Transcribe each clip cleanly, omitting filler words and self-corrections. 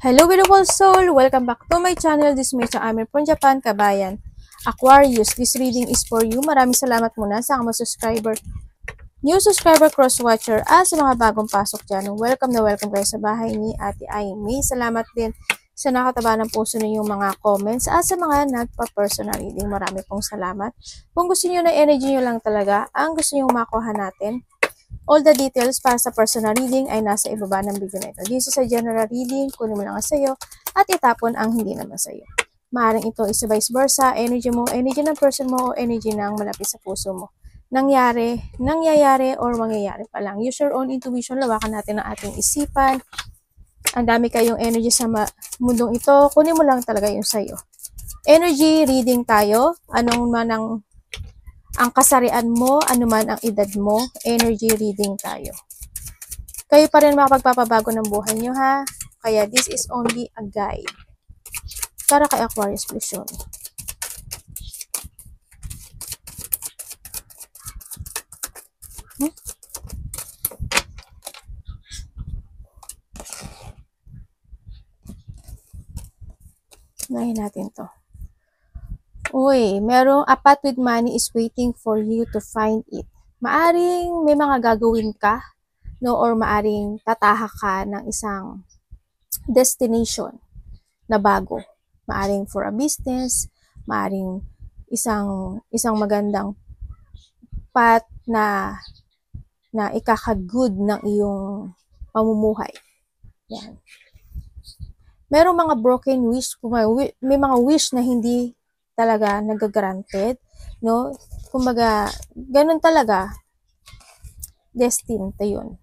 Hello beautiful soul! Welcome back to my channel. This is Mecha Amir from Japan, Kabayan. Aquarius, this reading is for you. Maraming salamat muna sa mga subscriber, new subscriber, cross-watcher, at sa mga bagong pasok dyan. Welcome na welcome kayo sa bahay ni Ate Aimee. Salamat din sa nakataba ng puso ninyong mga comments at sa mga nagpa-personal reading. Marami pong salamat. Kung gusto niyo na energy niyo lang talaga, ang gusto niyo makuha natin, all the details para sa personal reading ay nasa ibaba ng video na ito. Dito sa general reading, kunin mo lang ang sayo at itapon ang hindi naman sayo. Maaaring ito is vice versa, energy mo, energy ng person mo, o energy ng malapit sa puso mo. Nangyayari, or mangyayari pa lang. Use your own intuition, lawakan natin ang ating isipan. Ang dami kayong energy sa mundong ito, kunin mo lang talaga yung sayo. Energy reading tayo, anong man ang kasarian mo, anuman ang edad mo, energy reading tayo. Kayo pa rin makapagpapabago ng buhay nyo ha. Kaya this is only a guide. Para kay Aquarius please yun. Unahin natin to. Uy, merong a path with money is waiting for you to find it. Maaring may mga gagawin ka, no, or maaring tatahak ka ng isang destination na bago. Maaring for a business, maaring isang magandang path na ikaka-good ng iyong pamumuhay. Yan. Merong mga broken wish, may mga wish na hindi talaga nag-granted, no? Kumbaga, ganun talaga, destined to yun.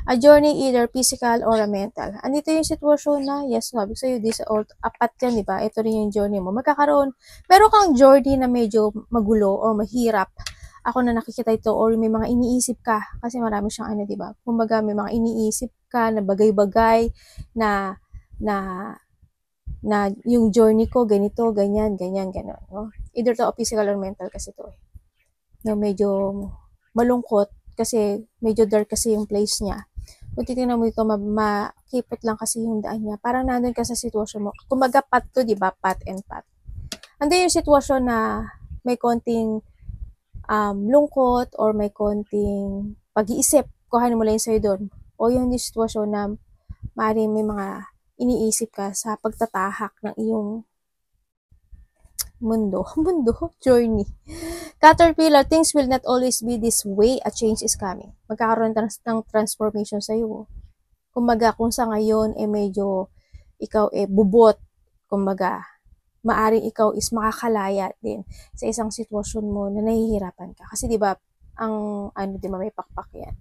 A journey either physical or a mental. Andito yung sitwasyon na, yes, sabi ko sa'yo, this old, apat yan, di ba? Ito rin yung journey mo. Meron kang journey na medyo magulo or mahirap. Ako na nakikita ito, or may mga iniisip ka, kasi marami siyang di ba? Kumbaga, may mga iniisip ka na bagay-bagay, na yung journey ko, ganito, ganyan, gano'n. No? Either to physical or mental kasi to. No, medyo malungkot kasi medyo dark kasi yung place niya. Kung titignan mo ito, makipot lang kasi yung daan niya. Parang nandun ka sa sitwasyon mo. Kumbaga path to, di ba? Path and path. Andun yung sitwasyon na may konting lungkot or may konting pag-iisip. Kuhanin mo lang yung sa'yo doon. O yung sitwasyon na maaaring may mga iniisip ka sa pagtatahak ng iyong mundo, journey. Caterpillar, things will not always be this way. A change is coming. Magkakaroon ng transformation sa iyo. Kumbaga, kung sa ngayon, medyo ikaw bubot. Kumbaga, maaring ikaw is makakalaya din sa isang sitwasyon mo na nahihirapan ka. Kasi 'di ba, di ba may pakpak yan.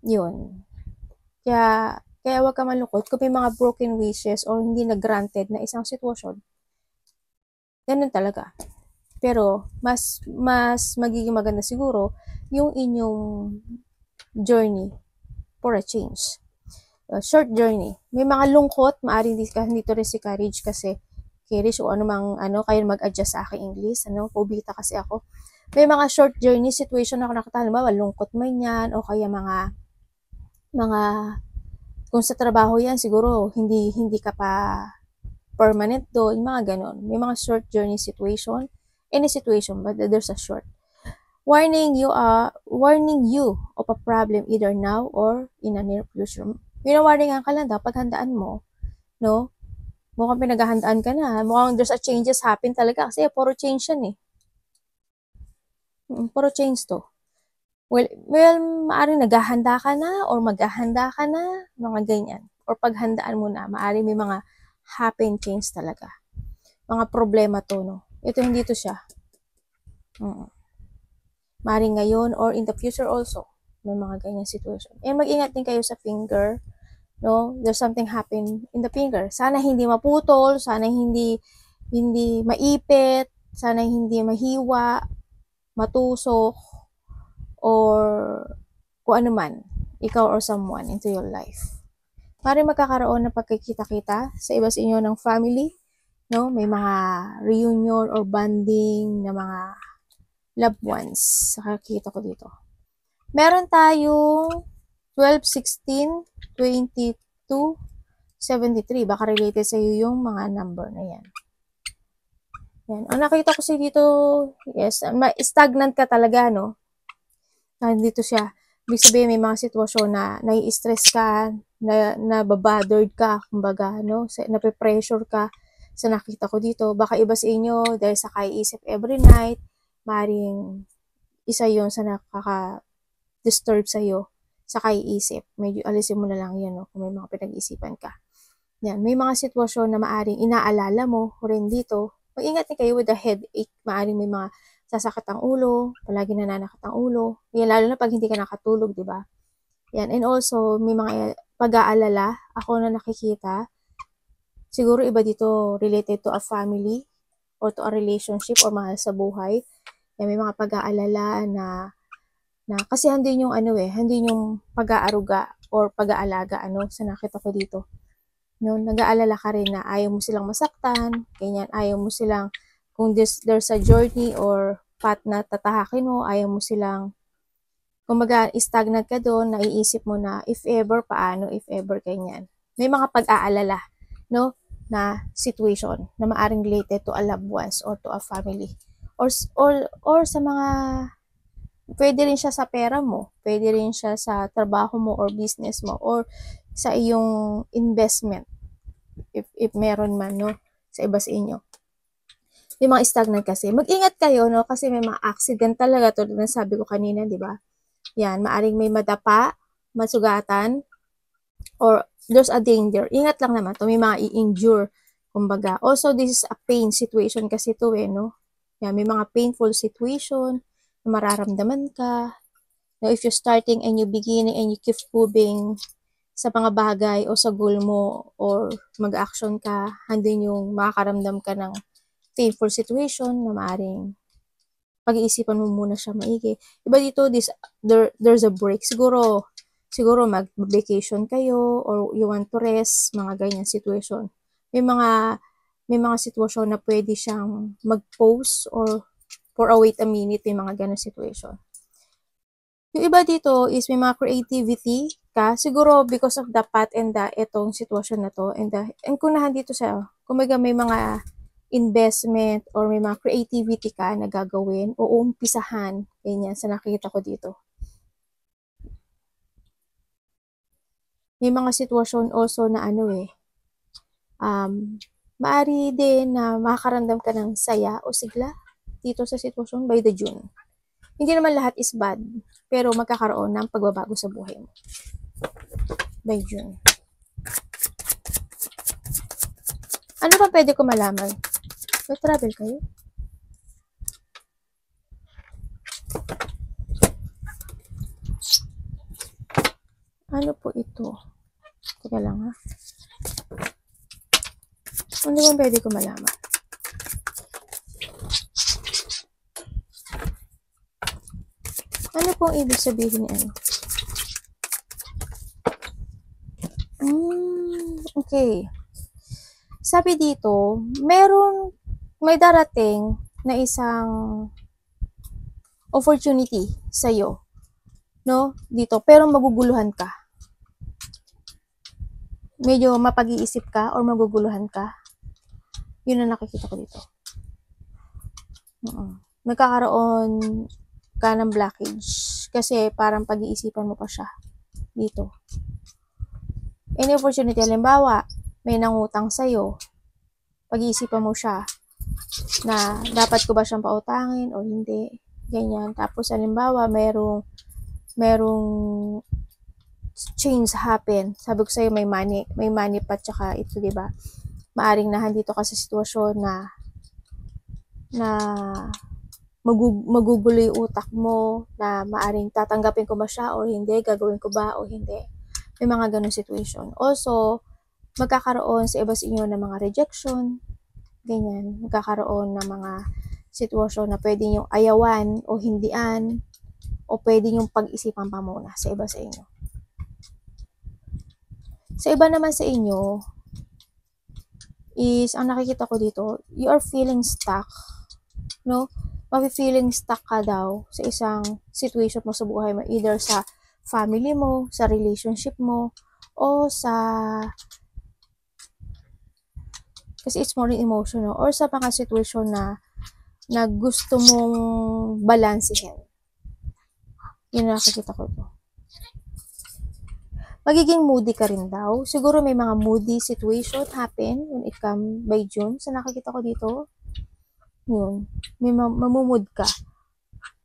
Yun. Kaya wag ka malungkot kung may mga broken wishes or hindi na-granted na isang sitwasyon. Ganun talaga. Pero, mas magiging maganda siguro yung inyong journey for a change. Short journey. May mga lungkot, maaaring dito rin si Courage kasi Courage o kayo mag-adjust sa aking English. Pobita kasi ako. May mga short journey situation ako nakita, halimbawa, lungkot man yan, o kaya mga kung sa trabaho yan, siguro hindi ka pa permanent doon, mga ganon. May mga short journey situation, any situation, but there's a short. Warning you of a problem either now or in a near future. Pinawarningan ka lang daw, paghandaan mo, no? Mukhang pinaghahandaan ka na. Mukhang there's a changes happen talaga kasi puro change yan eh. Puro change to. Well, maaaring naghahanda ka na or maghahanda ka na, mga ganyan. Or paghandaan mo na, maaaring may mga happen change talaga. Mga problema to, no? Ito hindi to siya. Maaaring ngayon or in the future also, may mga ganyan situation. Mag-ingat din kayo sa finger, no? There's something happen in the finger. Sana hindi maputol, sana hindi maipit, sana hindi mahiwa, matusok, or kung ano man, ikaw or someone into your life. Maaaring magkakaroon ng pagkikita-kita sa iba sa inyo ng family, no? May mga reunion or bonding na mga loved ones. Nakakita ko dito. Meron tayong 12, 16, 22, 73. Baka related sa iyo yung mga number na yan. Yan. Ang nakita ko sa dito, yes, stagnant ka talaga, no? Nandito siya. Ibig sabihin, may mga sitwasyon na nai-stress ka, nababothered ka, kumbaga, no? Nape-pressure ka sa nakita ko dito. Baka iba sa inyo, dahil sa kaiisip every night, maring isa yon sa nakaka-disturb sa'yo sa kaiisip. Medyo alisin mo na lang yan, no? Kung may mga pinag-iisipan ka. Yan. May mga sitwasyon na maaring inaalala mo rin dito. Mag-ingat din kayo with the headache. Maaring may mga sasakit ang ulo, palagi nananakit ang ulo. Yan, lalo na pag hindi ka nakatulog, di ba? Yan. And also, may mga pag-aalala ako na nakikita. Siguro iba dito related to a family or to a relationship or mahal sa buhay. Yan, may mga pag-aalala na kasi hindi yung hindi yung pag-aaruga or pag-aalaga sa nakita ko dito. No, nag-aalala ka rin na ayaw mo silang masaktan, ganyan, ayaw mo silang, kung there's a journey or path na tatahakin mo, ayaw mo silang, kumbaga, stagnant ka doon, naiisip mo na, if ever, paano, if ever, ganyan. May mga pag-aalala, no, na situation na maaring related to a loved ones or to a family. Or sa mga, pwede rin siya sa pera mo, pwede rin siya sa trabaho mo or business mo, or sa iyong investment, if meron man, no, sa iba sa inyo. Yung mga stagnant kasi, mag-ingat kayo, no, kasi may mga accident talaga, tulad ng sabi ko kanina, di ba? Yan, maaring may madapa, masugatan, or there's a danger. Ingat lang naman to, may mga i-injure, kumbaga. Also, this is a pain situation kasi to, no? Yan, may mga painful situation na mararamdaman ka. Now, if you're starting a new beginning and you keep moving sa mga bagay o sa goal mo or mag-action ka, handin yung makakaramdam ka ng painful situation na maaring pag-iisipan mo muna siya maigi. Iba dito, there's a break. Siguro mag-vacation kayo or you want to rest, mga ganyan situation. May mga sitwasyon na pwede siyang mag-pause or for a wait a minute, may mga ganyan situation. Yung iba dito is may mga creativity ka, siguro because of the path and itong sitwasyon na to, and kunahan dito sa, kumaga may mga investment or may mga creativity ka na gagawin o umpisahan, ganyan, sa nakita ko dito. May mga sitwasyon also na maari din na makakarandam ka ng saya o sigla dito sa sitwasyon by the June. Hindi naman lahat is bad, pero magkakaroon ng pagbabago sa buhay mo. By June. Ano ba pwede ko malaman? May travel kayo? Ano po ito? Teka lang, ha? Ano ba pwede ko malaman? Ano pong ibig sabihin ni okay. Sabi dito, may darating na isang opportunity sa'yo, no? Dito, pero maguguluhan ka. Medyo mapag-iisip ka or maguguluhan ka. Yun ang nakikita ko dito. Nagkakaroon ka ng blockage kasi parang pag-iisipan mo pa siya dito. Any opportunity, halimbawa, may nangutang sa'yo, pag-iisipan mo siya na dapat ko ba siyang pautangin o hindi, ganyan. Tapos, halimbawa, merong change happen. Sabi ko sa'yo, may money pa, tsaka ito, diba? Maaring nahandito ka sa sitwasyon na magugulo yung utak mo, na maaring tatanggapin ko ba siya o hindi, gagawin ko ba o hindi. May mga ganun situation. Also, magkakaroon sa iba sa inyo ng mga rejection, ganyan. Magkakaroon ng mga sitwasyon na pwede yung ayawan o hindian, o pwede yung pag-isipan pa muna sa iba sa inyo. Sa iba naman sa inyo, is, ang nakikita ko dito, you are feeling stuck, no? Feeling stuck ka daw sa isang situation mo sa buhay mo, either sa family mo, sa relationship mo, o sa Kasi it's more in emotional. Or sa mga sitwasyon na gusto mong balansehin. Yun na nakikita ko to. Magiging moody ka rin daw. Siguro may mga moody situation happen when it come by June. Sa nakikita ko dito, yun. May mamumud ka.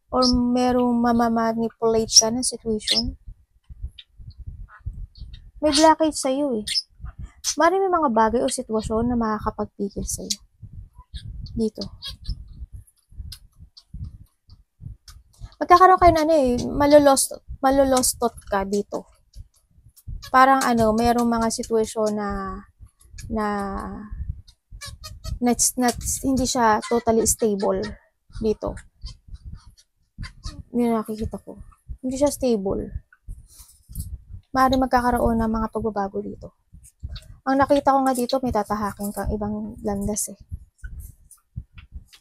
Or merong mamamanipulate ka ng situation. May blockage sa'yo eh. Maraming may mga bagay o sitwasyon na makakapagpigil sa'yo. Dito. Magkakaroon kayo malulostot ka dito. Parang mayroong mga sitwasyon na hindi siya totally stable dito. Yun nakikita ko. Hindi siya stable. Maaaring magkakaroon ng mga pagbabago dito. Ang nakita ko nga dito, may tatahakin kang ibang landas eh.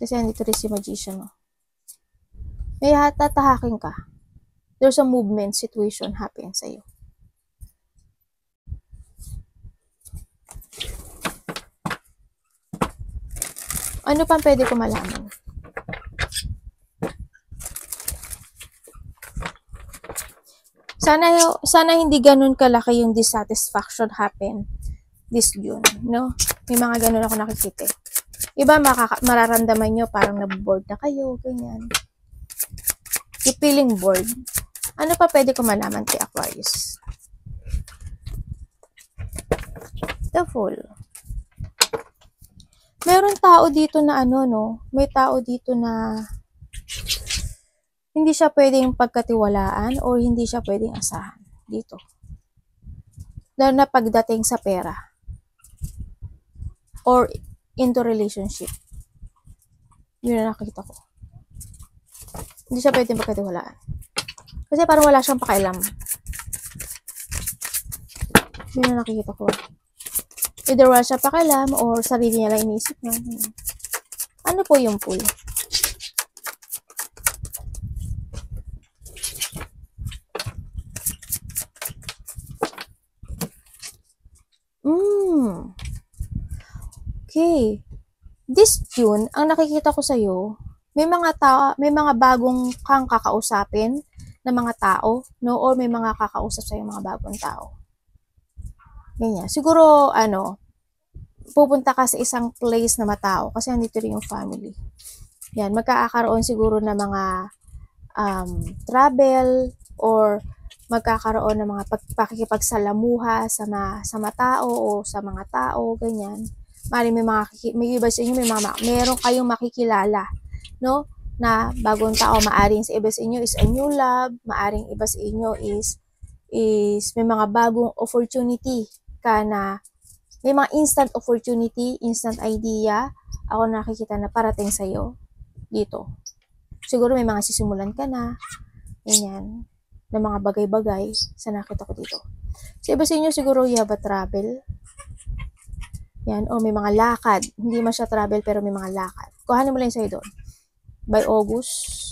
Kasi andito rin si Magician, no? May tatahakin ka. There's a movement situation happen sa'yo. Ano pang pwede ko malaman? Sana hindi ganun kalaki yung dissatisfaction happen this June, no? May mga ganun ako nakikita. Iba mararamdaman nyo parang naboboard na kayo, ganyan. You feeling bored. Ano pa pwede ko malaman kay Aquarius? The Fool. Meron tao dito na may tao dito na hindi siya pwedeng pagkatiwalaan o hindi siya pwedeng asahan dito. Lalo na pagdating sa pera or into relationship. Yun na nakikita ko. Hindi siya pwedeng pagkatiwalaan. Kasi parang wala siyang pakialam. Yun na nakikita ko. Either wala siya pakialam or sarili niya lang iniisip niya. Ano po yung Fool? Okay. This June, ang nakikita ko sa'yo, may mga bagong kang kakausapin na mga tao, no? Or may mga kakausap sa'yo mga bagong tao. Ganyan. Siguro, pupunta ka sa isang place na matao kasi andito rin yung family. Yan, magkakaroon siguro ng mga travel or magkakaroon ng mga pakikipagsalamuha sa matao o sa mga tao, ganyan. May iba sa inyo, meron kayong makikilala, no? Na bagong tao, maaring sa iba sa inyo is a new love, maaring iba sa inyo is may mga bagong opportunity ka na, may mga instant opportunity, instant idea, ako nakikita na parating sa'yo dito. Siguro may mga sisimulan ka na, ganyan, na mga bagay-bagay sa nakita ko dito. Sa iba sa inyo, siguro you have a travel. Yan, o may mga lakad. Hindi man siya travel, pero may mga lakad. Kuhanin mo lang sa'yo doon. By August,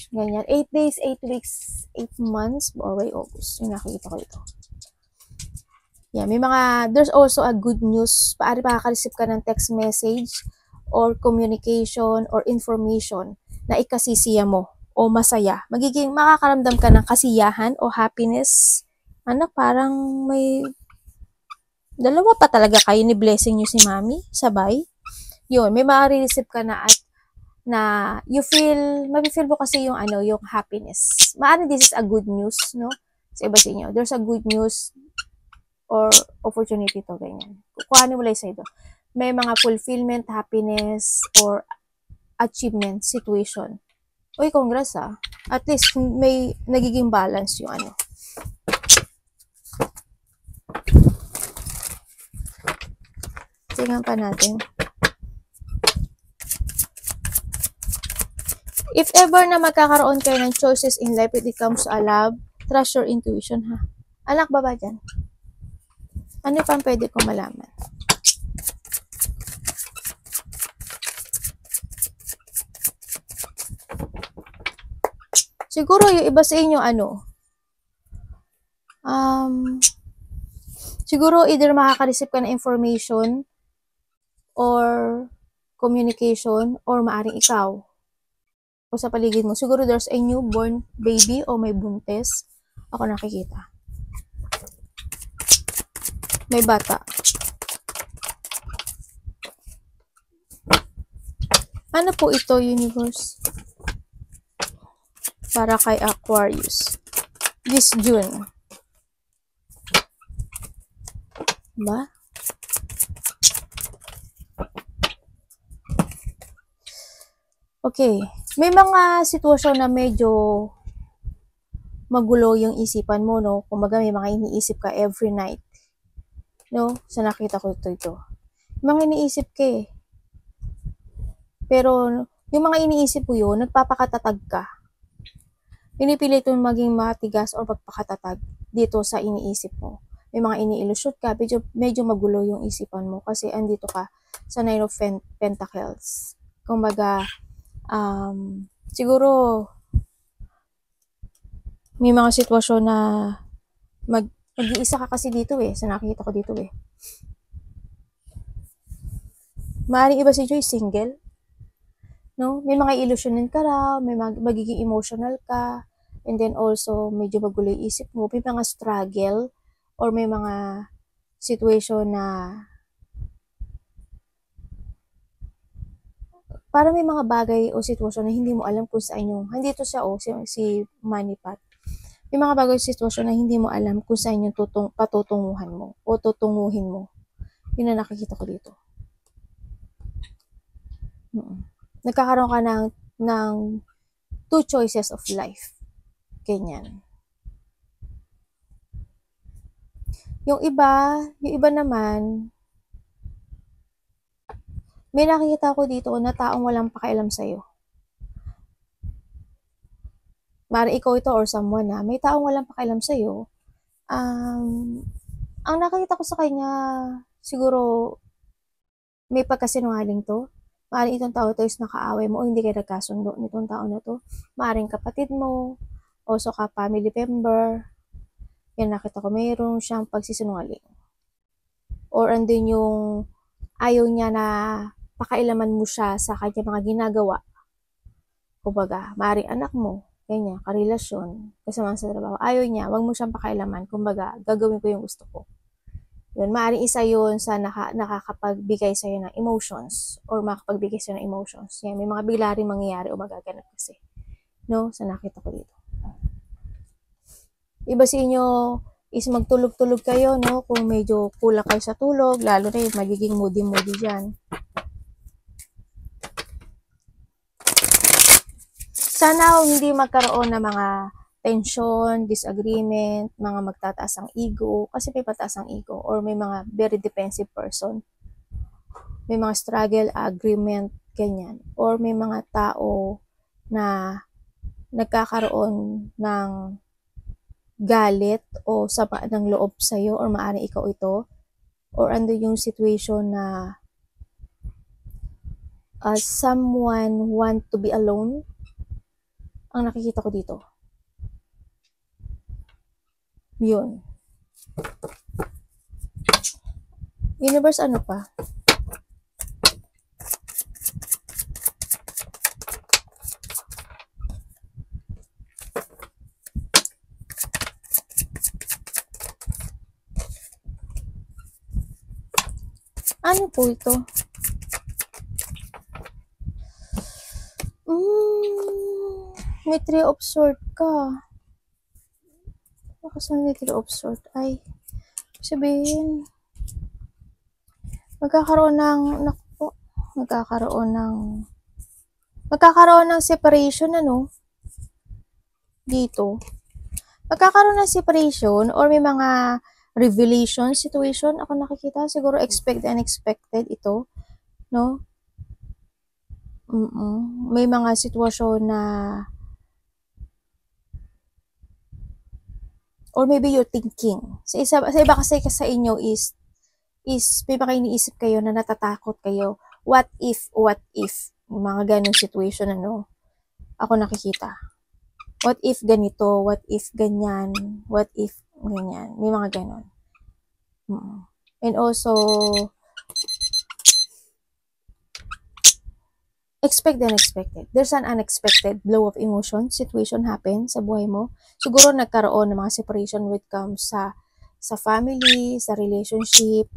ganyan. 8 days, 8 weeks, 8 months, or by August. Yung nakikita ko dito. Yan, there's also a good news. Paari makaka-receive ka ng text message or communication or information na ikasisiya mo o masaya. Makakaramdam ka ng kasiyahan o happiness. Parang may dalawa pa talaga kayo ni blessing nyo si Mami, sabay. Yun, may ma-receive ka na at mafe-feel mo kasi yung happiness. Maaaring this is a good news, no? Sa iba sa inyo. There's a good news or opportunity to, ganyan. Kuhanin mo lang sa ito. May mga fulfillment, happiness, or achievement situation. Uy, congrats ah. At least may nagiging balance yung Tingnan pa natin. If ever na magkakaroon kayo ng choices in life when it comes to love, trust your intuition, ha? Anak ba dyan? Ano pang pwede kong malaman? Siguro yung iba sa inyo, siguro either makaka-receive ka ng information or communication, or maaring ikaw o sa paligid mo. Siguro there's a newborn baby o may buntis. Ako nakikita. May bata. Ano po ito, universe? Para kay Aquarius. This June. Ba? Okay. May mga sitwasyon na medyo magulo yung isipan mo, no? Kumbaga may mga iniisip ka every night. No? Sa nakita ko ito. Mga iniisip ka eh. Pero yung mga iniisip mo yun, nagpapakatatag ka. Pinipilit mo maging matigas or magpakatatag dito sa iniisip mo. May mga iniilusyon ka, medyo magulo yung isipan mo kasi andito ka sa Nine of Pentacles. Kumbaga, siguro may mga sitwasyon na mag-iisa ka kasi dito eh, sa nakikita ko dito eh. Maaaring iba si Joy single, no? May mga ilusyonin ka raw, may magiging emotional ka, and then also medyo magulo yung isip mo, may mga struggle or may mga situation na para may mga bagay o sitwasyon na hindi mo alam kung saan yung, andito siya si Manipat. May mga bagay o sitwasyon na hindi mo alam kung saan yung patutunguhan mo o tutunguhin mo. Yun na nakikita ko dito. Nagkakaroon ka ng two choices of life. Ganyan. Yung iba naman, may nakikita ko dito na taong walang pakialam sa'yo. Maaaring ikaw ito or someone na may taong walang pakialam sa'yo. Ang nakikita ko sa kanya, siguro may pagkasinungaling to. Maaaring itong tao to is nakaaway mo o hindi kayo nagkasundo nitong tao na to. Maaaring kapatid mo, also ka family member. Yan, nakita ko mayroong siyang pagsisinungaling. Or andun yung ayaw niya na pakailaman mo siya sa kanya mga ginagawa. Kumbaga, maaaring anak mo, ganyan, karelasyon, kasama sa trabaho. Ayaw niya, wag mo siyang pakailaman. Kumbaga, gagawin ko yung gusto ko. Yun, maaaring isa yun sa nakakapagbigay sa'yo ng emotions or makapagbigay sa'yo ng emotions. Yan, may mga bigla rin mangyayari o magaganap kasi. No? Sa nakita ko dito. Iba sa inyo is magtulog-tulog kayo, no? Kung medyo kulang kayo sa tulog, lalo na yung magiging moody-moody dyan. Sana hindi magkaroon ng mga tension, disagreement, mga magtataas ang ego, kasi may pataas ang ego, or may mga very defensive person. May mga struggle, agreement, ganyan. Or may mga tao na nagkakaroon ng galit o sama ng loob sa'yo, or maaaring ikaw ito, or ando yung situation na someone want to be alone. Ang nakikita ko dito. Yun. Universe, ano pa? Ano po ito? May 3 of Swords ka. Baka may 3 of Swords. Ay, sabihin, magkakaroon ng separation, ano? Dito. Magkakaroon ng separation or may mga revelation situation. Ako nakikita, siguro expected and unexpected ito. No? May mga sitwasyon na or maybe you're thinking. Sa iba kasi sa inyo is may mga iniisip kayo na natatakot kayo. What if? Mga ganong situation, ano? Ako nakikita. What if ganito? What if ganyan? What if ganyan? May mga ganon. And also, expect the unexpected. There's an unexpected blow of emotion, situation happen sa buhay mo. Siguro nagkaroon ng mga separation when it comes sa family, sa relationship,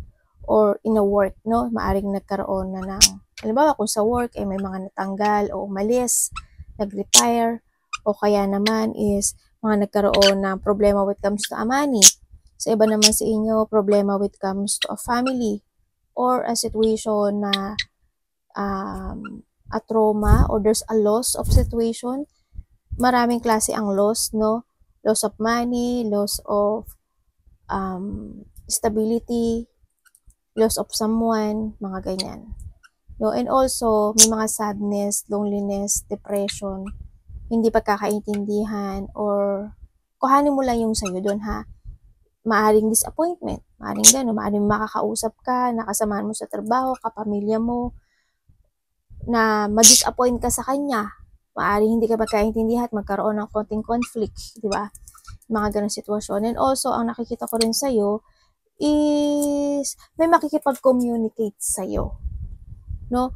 or in a work, no? Maaring nagkaroon na ng, halimbawa kung sa work ay may mga natanggal o umalis, nag-retire, o kaya naman is mga nagkaroon ng problema when it comes to money. Sa iba naman sa inyo, problema when it comes to a family or a situation na a trauma or there's a loss of situation. Maraming klase ang loss, no? Loss of money, loss of stability, loss of someone, mga ganyan. No? And also, may mga sadness, loneliness, depression, hindi pagkakaintindihan, or kuhanin mo lang yung sa'yo doon, ha? Maaring disappointment, maaring gano'n, maaring makakausap ka, nakasamahan mo sa trabaho, kapamilya mo, na ma-disappoint ka sa kanya. Maaring hindi ka magkaintindihan at magkaroon ng konting conflict, di ba? Mga ganong sitwasyon. And also, ang nakikita ko rin sa'yo is may makikipag-communicate sa'yo. No?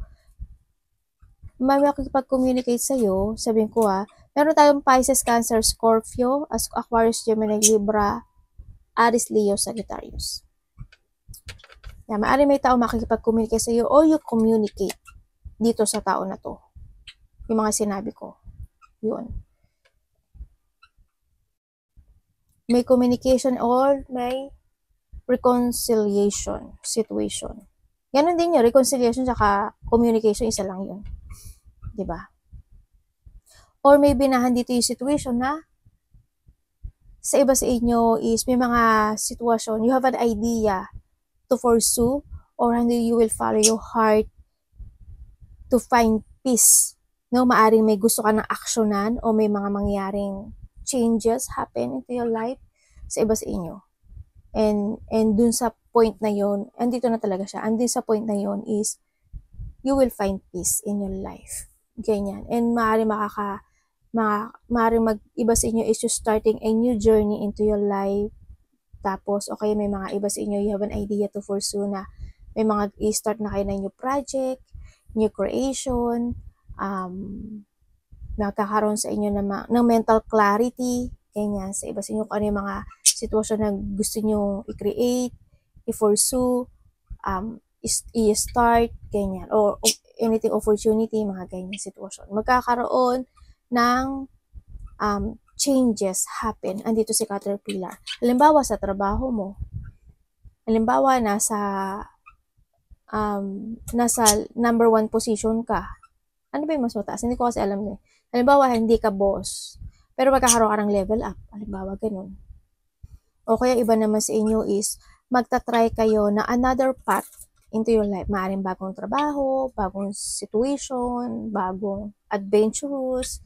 May makikipag-communicate sa'yo, sabihin ko meron tayong Pisces, Cancer, Scorpio, Aquarius, Gemini, Libra, Aries, Leo, Sagittarius. Yan, maaari may tao makikipag-communicate sa'yo or you communicate dito sa tao na to. Yung mga sinabi ko. Yun. May communication or may reconciliation situation. Ganon din yun. Reconciliation saka communication, isa lang yun. Diba? Or may binahan dito yung situation na sa iba sa inyo is may mga sitwasyon, you have an idea to pursue or hindi you will follow your heart to find peace. No, maaring may gusto ka ng aksyonan o may mga mangyaring changes happen into your life sa iba sa inyo. And dun sa point na yon, andito na talaga siya. Andun sa point na yon is you will find peace in your life. Ganyan. And maaring mag-iba sa inyo is just starting a new journey into your life. Tapos, okay, may mga iba sa inyo, you have an idea to pursue na may mga i-start na kayo ng new project, new creation, nakakaroon sa inyo ng mental clarity, ganyan, sa iba sa inyo kung ano yung mga sitwasyon na gusto nyo i-create, i-pursue, i-start, ganyan, or anything opportunity, mga ganyan sitwasyon. Magkakaroon ng changes happen. Andito si Caterpillar. Halimbawa, sa trabaho mo. Halimbawa, nasa number 1 position ka. Ano ba yung mas mataas? Hindi ko kasi alam eh. Halimbawa, hindi ka boss. Pero magkakaroon ka ng level up. Halimbawa, ganun. O kaya iba naman sa inyo is, magta-try kayo na another path into your life. Maaring bagong trabaho, bagong situation, bagong adventurous,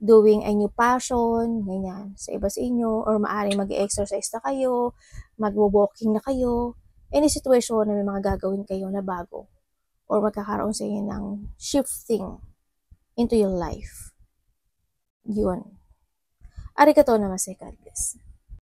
doing a new passion, ganyan, sa iba sa inyo, or maaring mag-exercise na kayo, mag-walking na kayo, any situation na may mga gagawin kayo na bago, or magkakaroon sa inyo ng shifting into your life. Yun. Arigatou namaste, God bless.